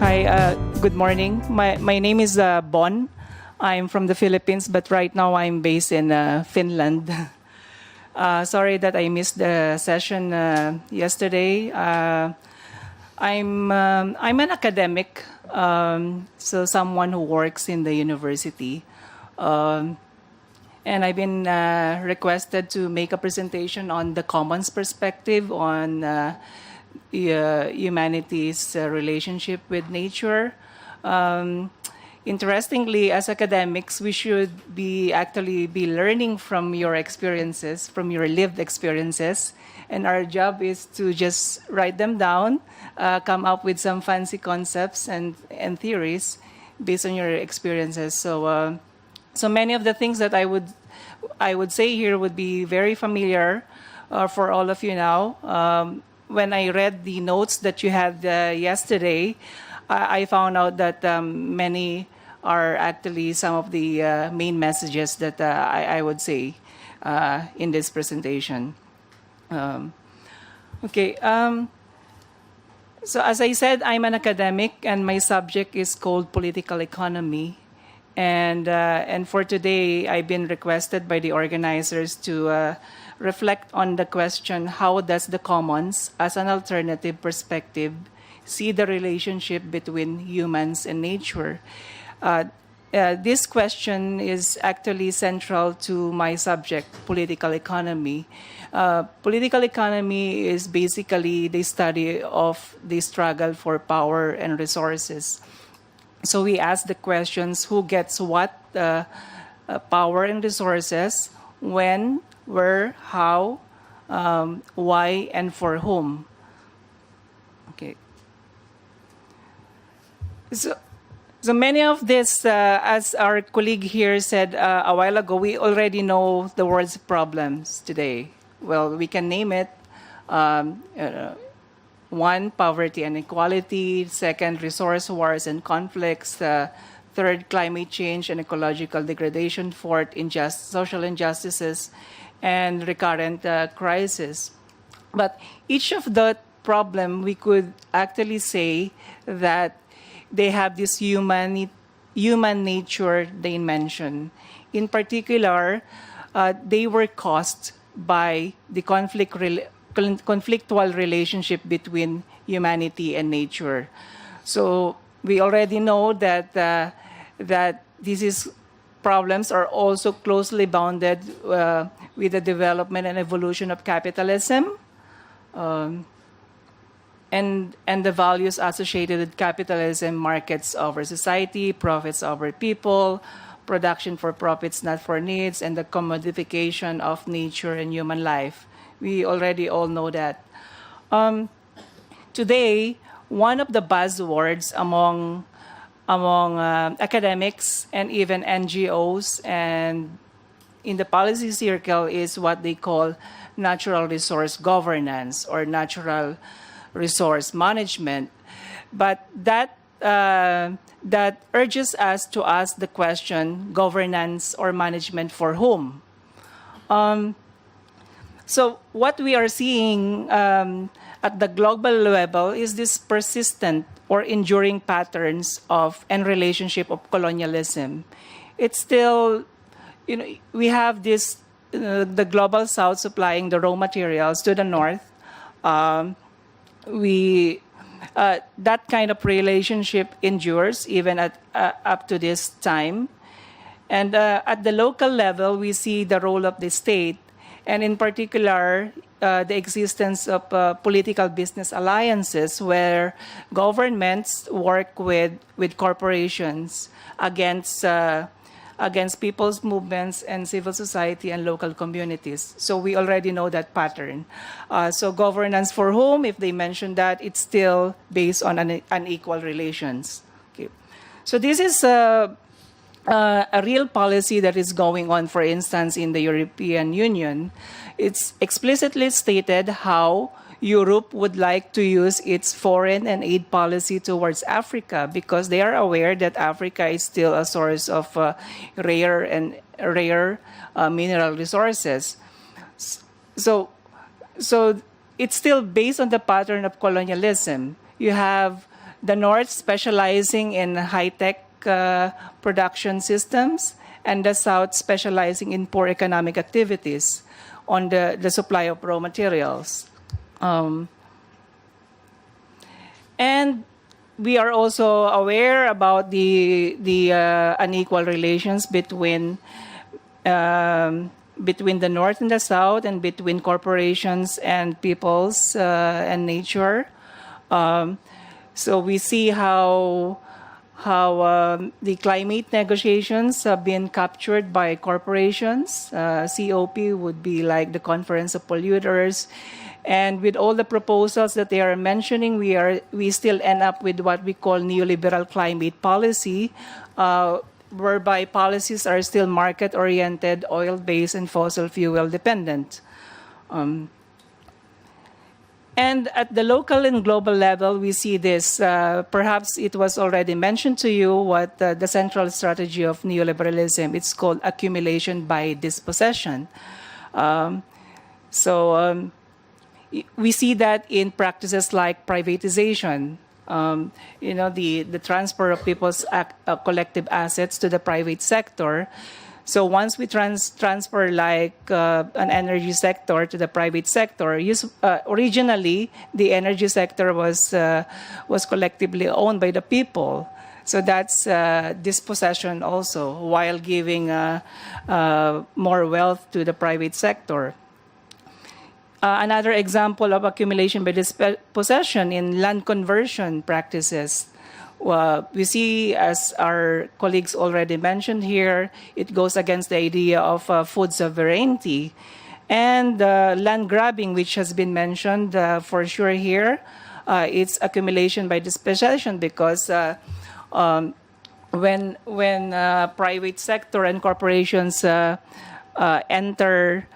Hi, good morning. My name is Bonn. I'm from the Philippines, but right now I'm based in Finland. Sorry that I missed the session yesterday. I'm an academic, so someone who works in the university. And I've been requested to make a presentation on the commons perspective on humanity's relationship with nature. Interestingly, as academics, we should actually be learning from your experiences, from your lived experiences, and our job is to just write them down, come up with some fancy concepts and theories based on your experiences. So many of the things that I would say here would be very familiar for all of you now. When I read the notes that you had yesterday, I found out that many are actually some of the main messages that I would say in this presentation. Okay. So as I said, I'm an academic, and my subject is called political economy. And for today, I've been requested by the organizers to reflect on the question, how does the commons, as an alternative perspective, see the relationship between humans and nature? This question is actually central to my subject, political economy. Political economy is basically the study of the struggle for power and resources. So we ask the questions, who gets what power and resources, when, where, how, why, and for whom. Okay. So many of this, as our colleague here said a while ago, we already know the words problems today. Well, we can name it. One, poverty and inequality. Second, resource wars and conflicts. Third, climate change and ecological degradation. Fourth, social injustices and recurrent crisis. But each of the problem, we could actually say that they have this human nature dimension. In particular, they were caused by the conflictual relationship between humanity and nature. So we already know that these problems are also closely bounded with the development and evolution of capitalism and the values associated with capitalism: markets over society, profits over people, production for profits, not for needs, and the commodification of nature and human life. We already all know that. Today, one of the buzzwords among academics and even NGOs and in the policy circle is what they call natural resource governance or natural resource management. But that urges us to ask the question, governance or management for whom? So what we are seeing at the global level is this persistent or enduring patterns of and relationship of colonialism. It's still, we have this, the global south supplying the raw materials to the north. That kind of relationship endures even up to this time. And at the local level, we see the role of the state, and in particular, the existence of political business alliances where governments work with corporations against people's movements and civil society and local communities. So we already know that pattern. So governance for whom, if they mention that, it's still based on unequal relations. Okay. So this is a real policy that is going on, for instance, in the European Union. It's explicitly stated how Europe would like to use its foreign and aid policy towards Africa because they are aware that Africa is still a source of rare mineral resources. So it's still based on the pattern of colonialism. You have the North specializing in high-tech production systems, and the South specializing in poor economic activities on the supply of raw materials. And we are also aware about the unequal relations between the North and the South, and between corporations and peoples and nature. So we see how the climate negotiations have been captured by corporations. COP would be like the Conference of Polluters. And with all the proposals that they are mentioning, we still end up with what we call neoliberal climate policy, whereby policies are still market-oriented, oil-based, and fossil fuel-dependent. And at the local and global level, we see this. Perhaps it was already mentioned to you what the central strategy of neoliberalism. It's called accumulation by dispossession. We see that in practices like privatization. The transfer of people's collective assets to the private sector. So once we transfer like an energy sector to the private sector, originally the energy sector was collectively owned by the people. So that's dispossession also, while giving more wealth to the private sector. Another example of accumulation by dispossession in land conversion practices. We see, as our colleagues already mentioned here, it goes against the idea of food sovereignty. And land grabbing, which has been mentioned for sure here, it's accumulation by dispossession, because when private sector and corporations enter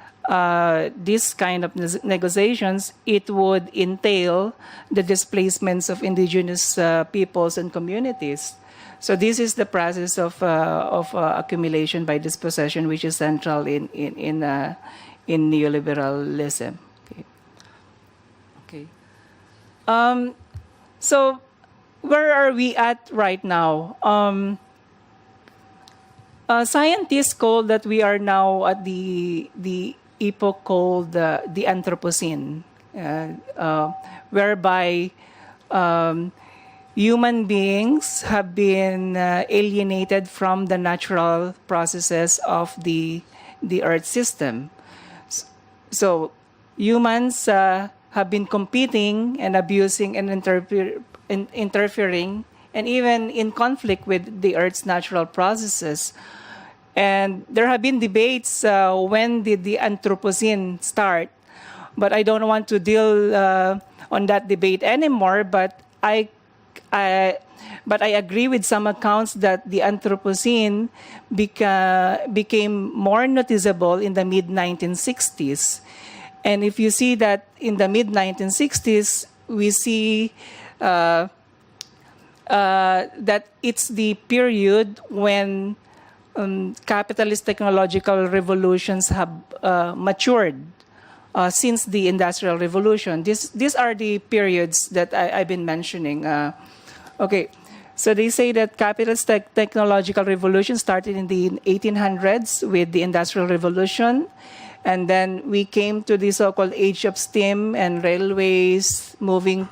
this kind of negotiations, it would entail the displacements of indigenous peoples and communities. So this is the process of accumulation by dispossession, which is central in neoliberalism. Okay. So where are we at right now? Scientists call that we are now at the epoch called the Anthropocene, whereby human beings have been alienated from the natural processes of the Earth system. So humans have been competing and abusing and interfering, and even in conflict with the Earth's natural processes. And there have been debates, when did the Anthropocene start? But I don't want to deal on that debate anymore. But I agree with some accounts that the Anthropocene became more noticeable in the mid-1960s. And if you see that in the mid-1960s, we see that it's the period when capitalist technological revolutions have matured since the Industrial Revolution. These are the periods that I've been mentioning. Okay, so they say that capitalist technological revolution started in the 1800s with the Industrial Revolution, and then we came to the so-called age of steam and railways, moving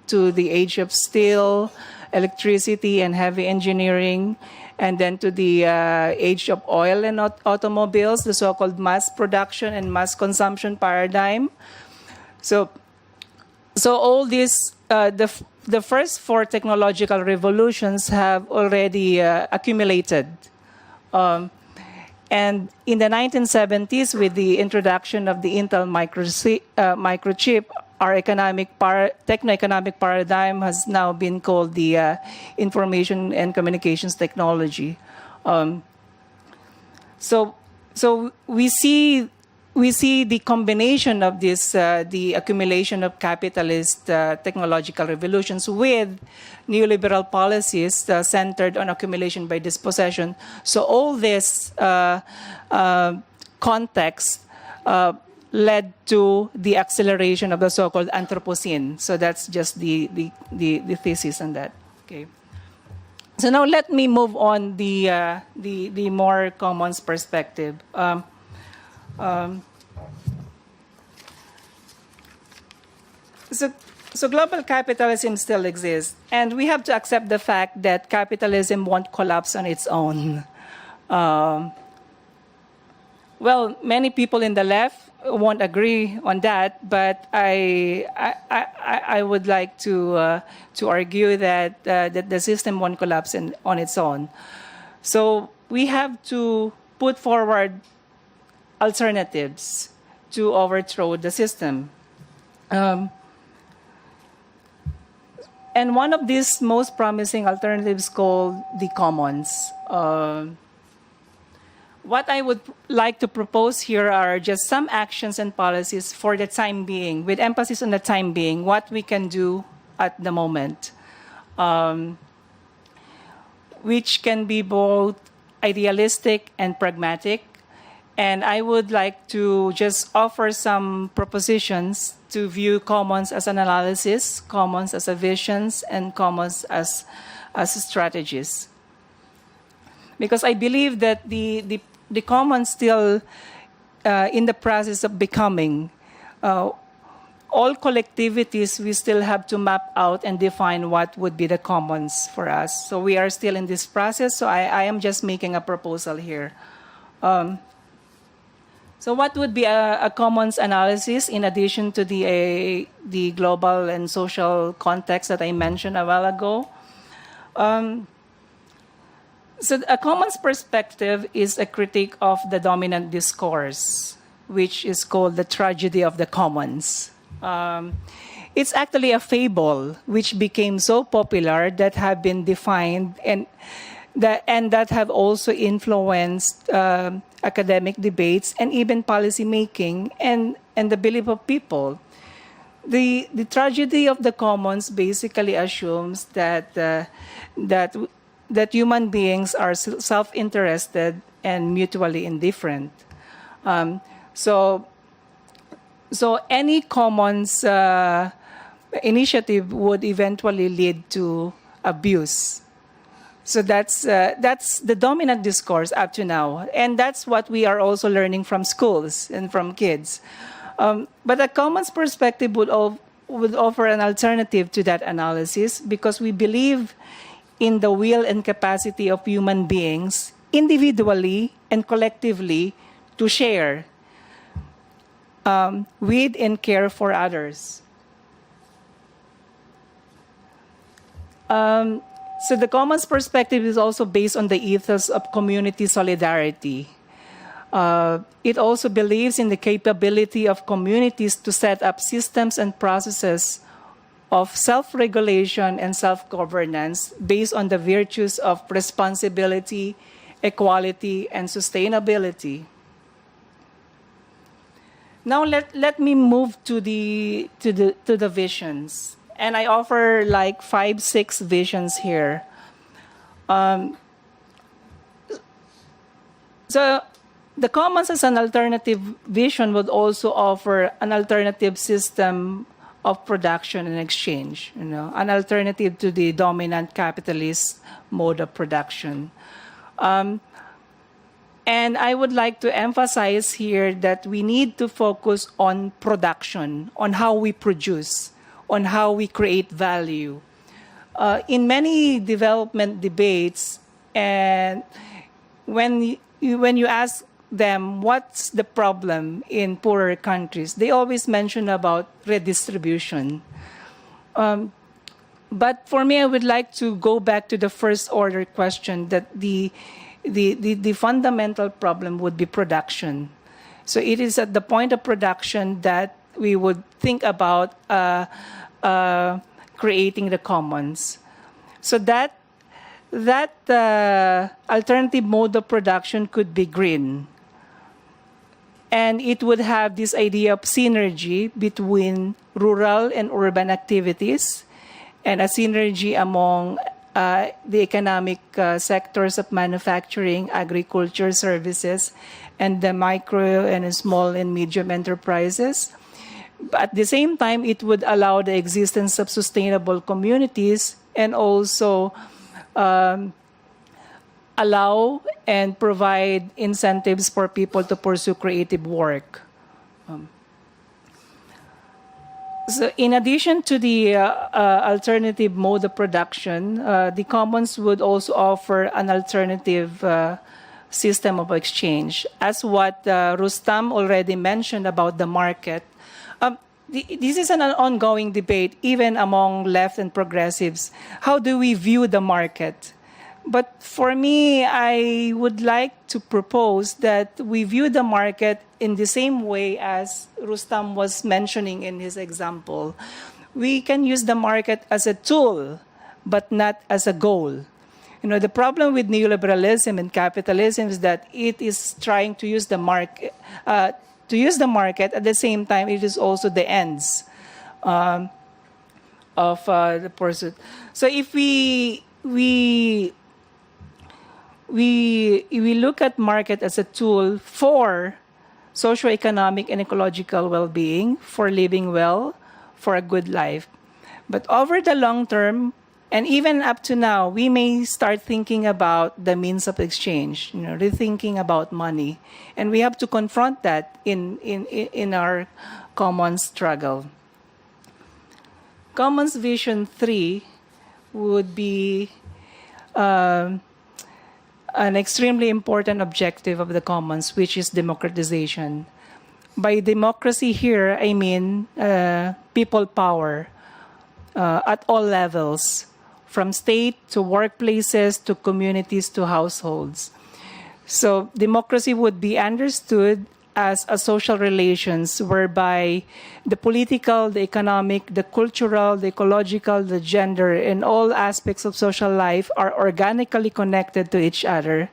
to the age of steel, electricity, and heavy engineering, and then to the age of oil and automobiles, the so-called mass production and mass consumption paradigm. So all these, the first four technological revolutions have already accumulated. And in the 1970s, with the introduction of the Intel microchip, our techno-economic paradigm has now been called the information and communications technology. So we see the combination of this, the accumulation of capitalist technological revolutions with neoliberal policies centered on accumulation by dispossession. So all this context led to the acceleration of the so-called Anthropocene. So that's just the thesis on that. Okay. So now let me move on the more commons perspective. So global capitalism still exists, and we have to accept the fact that capitalism won't collapse on its own. Well, many people in the left won't agree on that, but I would like to argue that that the system won't collapse on its own. So we have to put forward alternatives to overthrow the system. And one of these most promising alternatives called the commons. What I would like to propose here are just some actions and policies for the time being, with emphasis on the time being, what we can do at the moment, which can be both idealistic and pragmatic. And I would like to just offer some propositions to view commons as an analysis, commons as a visions, and commons as strategies. Because I believe that the commons still in the process of becoming. All collectivities, we still have to map out and define what would be the commons for us. So we are still in this process, so I am just making a proposal here. So what would be a commons analysis in addition to the global and social context that I mentioned a while ago? So a commons perspective is a critique of the dominant discourse, which is called the tragedy of the commons. It's actually a fable which became so popular that have been defined and that have also influenced academic debates and even policy making and the belief of people. The tragedy of the commons basically assumes that human beings are self-interested and mutually indifferent. So any commons initiative would eventually lead to abuse. So that's the dominant discourse up to now, and that's what we are also learning from schools and from kids. But a commons perspective would offer an alternative to that analysis because we believe in the will and capacity of human beings, individually and collectively, to share with and care for others. So the commons perspective is also based on the ethos of community solidarity. It also believes in the capability of communities to set up systems and processes of self-regulation and self-governance based on the virtues of responsibility, equality, and sustainability. Now let me move to the visions. And I offer like 5-6 visions here. So the commons as an alternative vision would also offer an alternative system of production and exchange, an alternative to the dominant capitalist mode of production. And I would like to emphasize here that we need to focus on production, on how we produce, on how we create value. In many development debates, and when you ask them what's the problem in poorer countries, they always mention about redistribution. But for me, I would like to go back to the first order question that the fundamental problem would be production. So it is at the point of production that we would think about creating the commons. So that alternative mode of production could be green. And it would have this idea of synergy between rural and urban activities and a synergy among the economic sectors of manufacturing, agriculture, services, and the micro and small and medium enterprises. But at the same time, it would allow the existence of sustainable communities and also allow and provide incentives for people to pursue creative work. So in addition to the alternative mode of production, the commons would also offer an alternative system of exchange. As what Rustam already mentioned about the market, this is an ongoing debate even among left and progressives. How do we view the market? But for me, I would like to propose that we view the market in the same way as Rustam was mentioning in his example. We can use the market as a tool, but not as a goal. You know, the problem with neoliberalism and capitalism is that it is trying to use the market, at the same time, it is also the ends of the pursuit. So if we look at market as a tool for socioeconomic and ecological well-being, for living well, for a good life. But over the long term, and even up to now, we may start thinking about the means of exchange, rethinking about money. And we have to confront that in our common struggle. Commons Vision 3 would be an extremely important objective of the commons, which is democratization. By democracy here, I mean people power at all levels, from state to workplaces to communities to households. So democracy would be understood as a social relations whereby the political, the economic, the cultural, the ecological, the gender, and all aspects of social life are organically connected to each other.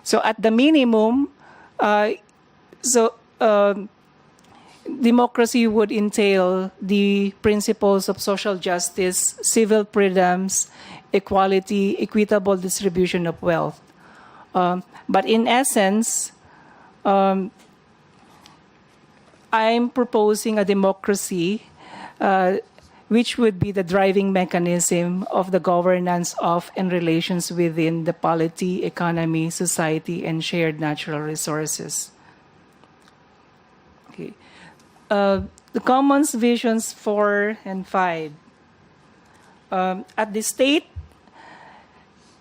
So at the minimum, democracy would entail the principles of social justice, civil freedoms, equality, equitable distribution of wealth. But in essence, I'm proposing a democracy which would be the driving mechanism of the governance of and relations within the polity, economy, society, and shared natural resources. Okay. The Commons Visions 4 and 5. At the state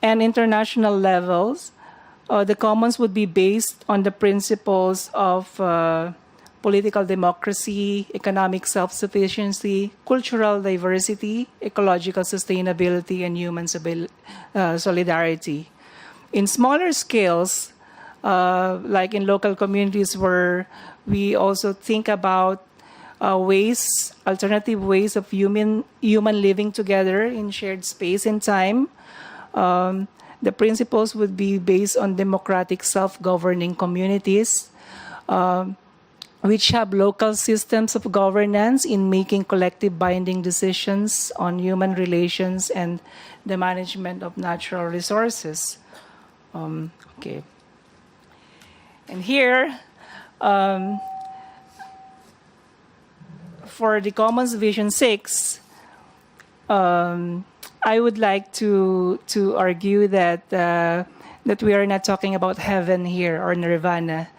and international levels, the Commons would be based on the principles of political democracy, economic self-sufficiency, cultural diversity, ecological sustainability, and human solidarity. In smaller scales, like in local communities where we also think about alternative ways of human living together in shared space and time, the principles would be based on democratic self-governing communities, which have local systems of governance in making collective binding decisions on human relations and the management of natural resources. Okay. And here, for the Commons Vision 6, I would like to argue that we are not talking about heaven here or nirvana.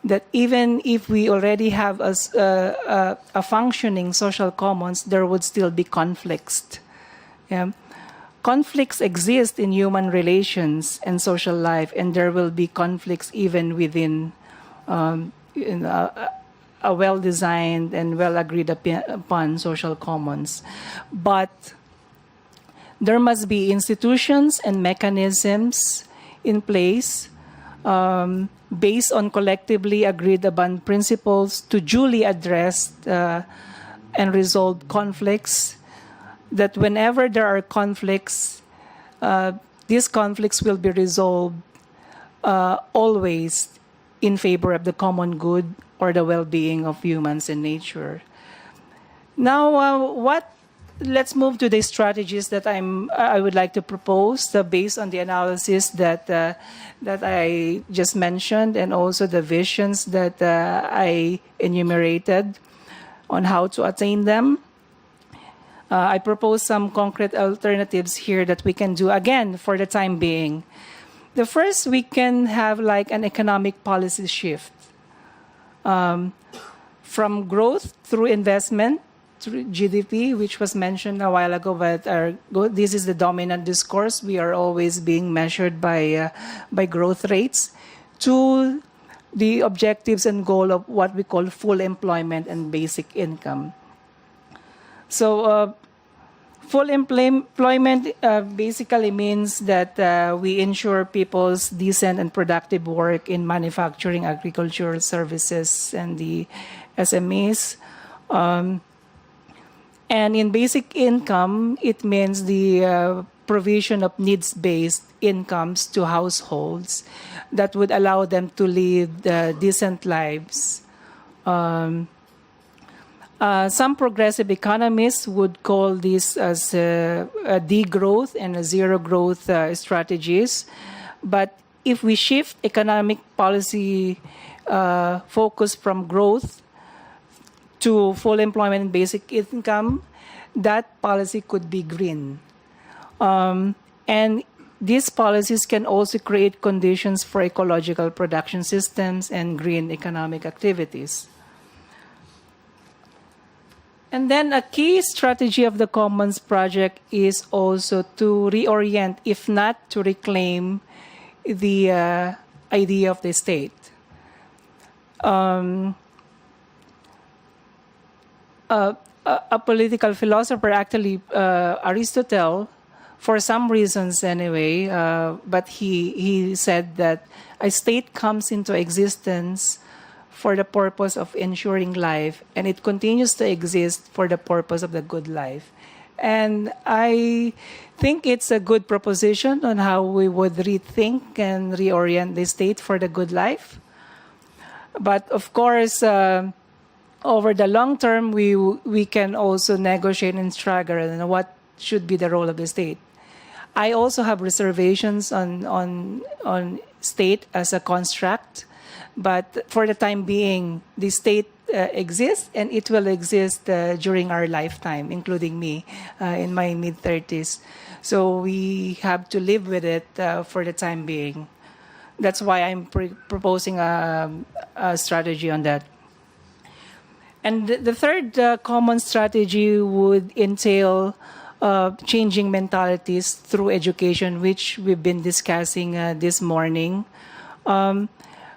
That even if we already have a functioning social commons, there would still be conflicts. Yeah? Conflicts exist in human relations and social life, and there will be conflicts even within a well-designed and well-agreed upon social commons. But there must be institutions and mechanisms in place based on collectively agreed upon principles to duly address and resolve conflicts, that whenever there are conflicts, these conflicts will be resolved always in favor of the common good or the well-being of humans and nature. Now, let's move to the strategies that I would like to propose based on the analysis that I just mentioned and also the visions that I enumerated. on how to attain them. I propose some concrete alternatives here that we can do, again, for the time being. The first, we can have like an economic policy shift from growth through investment, through GDP, which was mentioned a while ago, but this is the dominant discourse. We are always being measured by growth rates, to the objectives and goal of what we call full employment and basic income. So full employment basically means that we ensure people's decent and productive work in manufacturing, agricultural services, and the SMEs. And in basic income, it means the provision of needs-based incomes to households that would allow them to live decent lives. Some progressive economists would call this as a degrowth and a zero growth strategies. But if we shift economic policy focus from growth to full employment and basic income, that policy could be green. And these policies can also create conditions for ecological production systems and green economic activities. And then a key strategy of the Commons Project is also to reorient, if not to reclaim, the idea of the state. A political philosopher, actually Aristotle, for some reasons anyway, but he said that a state comes into existence for the purpose of ensuring life, and it continues to exist for the purpose of the good life. And I think it's a good proposition on how we would rethink and reorient the state for the good life. But of course, over the long term, we can also negotiate and struggle on what should be the role of the state. I also have reservations on state as a construct. But for the time being, the state exists, and it will exist during our lifetime, including me in my mid-30s. So we have to live with it for the time being. That's why I'm proposing a strategy on that. And the third common strategy would entail changing mentalities through education, which we've been discussing this morning.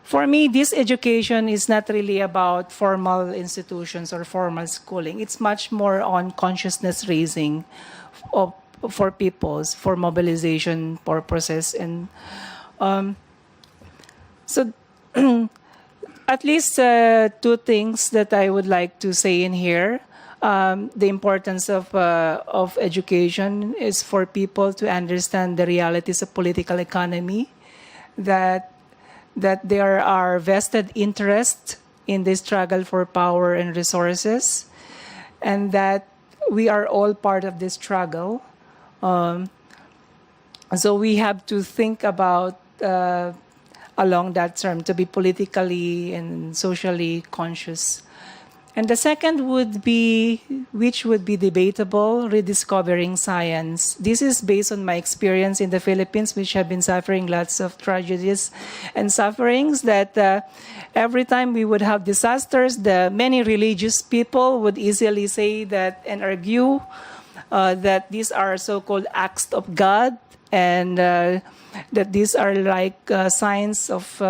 For me, this education is not really about formal institutions or formal schooling. It's much more on consciousness raising for peoples, for mobilization purposes. And so at least two things that I would like to say in here. The importance of education is for people to understand the realities of political economy, that there are vested interests in the struggle for power and resources, and that we are all part of this struggle. So we have to think about along that term, to be politically and socially conscious. And the second would be, which would be debatable, rediscovering science. This is based on my experience in the Philippines, which have been suffering lots of tragedies and sufferings, that every time we would have disasters, the many religious people would easily say that and argue that these are so-called acts of God, and that these are like signs of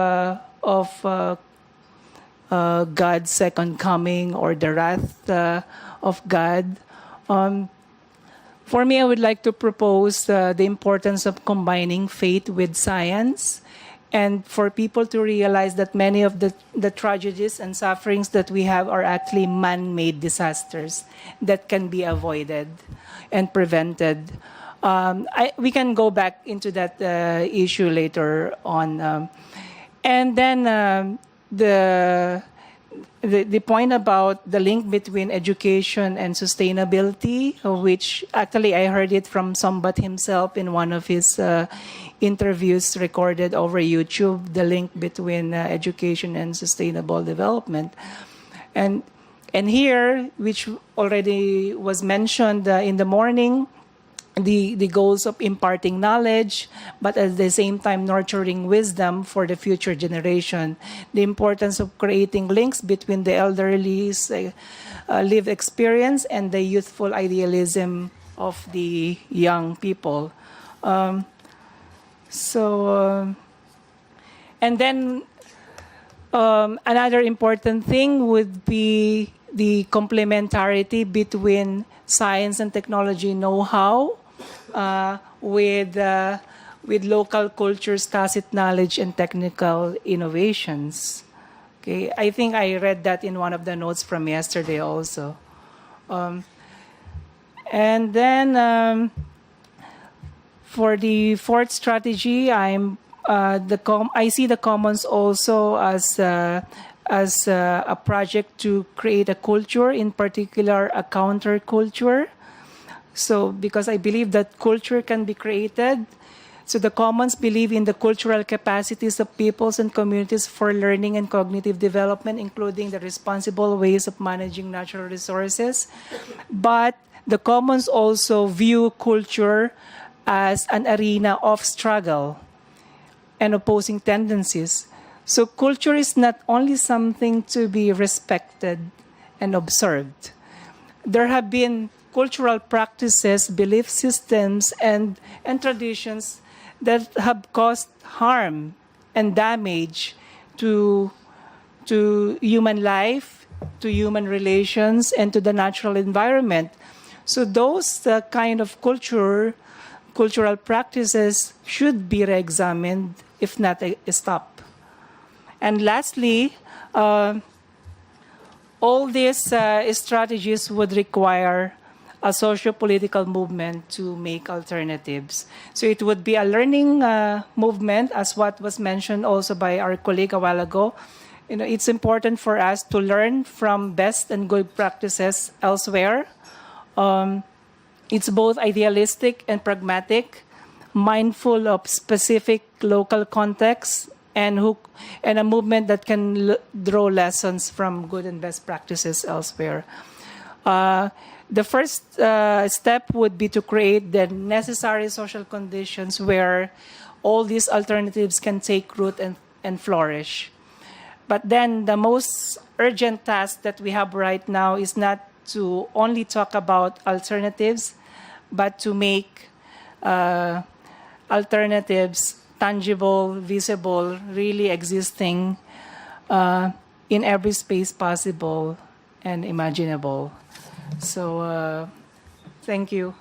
God's second coming, or the wrath of God. For me, I would like to propose the importance of combining faith with science, and for people to realize that many of the tragedies and sufferings that we have are actually man-made disasters that can be avoided and prevented. We can go back into that issue later on. And then the point about the link between education and sustainability, which actually I heard it from Sombath himself in one of his interviews recorded over YouTube, the link between education and sustainable development. And And here, which already was mentioned in the morning, the goals of imparting knowledge, but at the same time nurturing wisdom for the future generation. The importance of creating links between the elderly's lived experience and the youthful idealism of the young people. And then another important thing would be the complementarity between science and technology know-how with local cultures, tacit knowledge, and technical innovations. Okay, I think I read that in one of the notes from yesterday also. And then for the fourth strategy, I see the commons also as a project to create a culture, in particular a counterculture. So because I believe that culture can be created. So the commons believe in the cultural capacities of peoples and communities for learning and cognitive development, including the responsible ways of managing natural resources. But the commons also view culture as an arena of struggle and opposing tendencies. So culture is not only something to be respected and observed. There have been cultural practices, belief systems, and traditions that have caused harm and damage to human life, to human relations, and to the natural environment. So those kind of cultural practices should be re-examined, if not stopped. And lastly, all these strategies would require a socio-political movement to make alternatives. So it would be a learning movement, as what was mentioned also by our colleague a while ago. It's important for us to learn from best and good practices elsewhere. It's both idealistic and pragmatic, mindful of specific local contexts, and a movement that can draw lessons from good and best practices elsewhere. The first step would be to create the necessary social conditions where all these alternatives can take root and flourish. But then the most urgent task that we have right now is not to only talk about alternatives, but to make alternatives tangible, visible, really existing in every space possible and imaginable. So, thank you.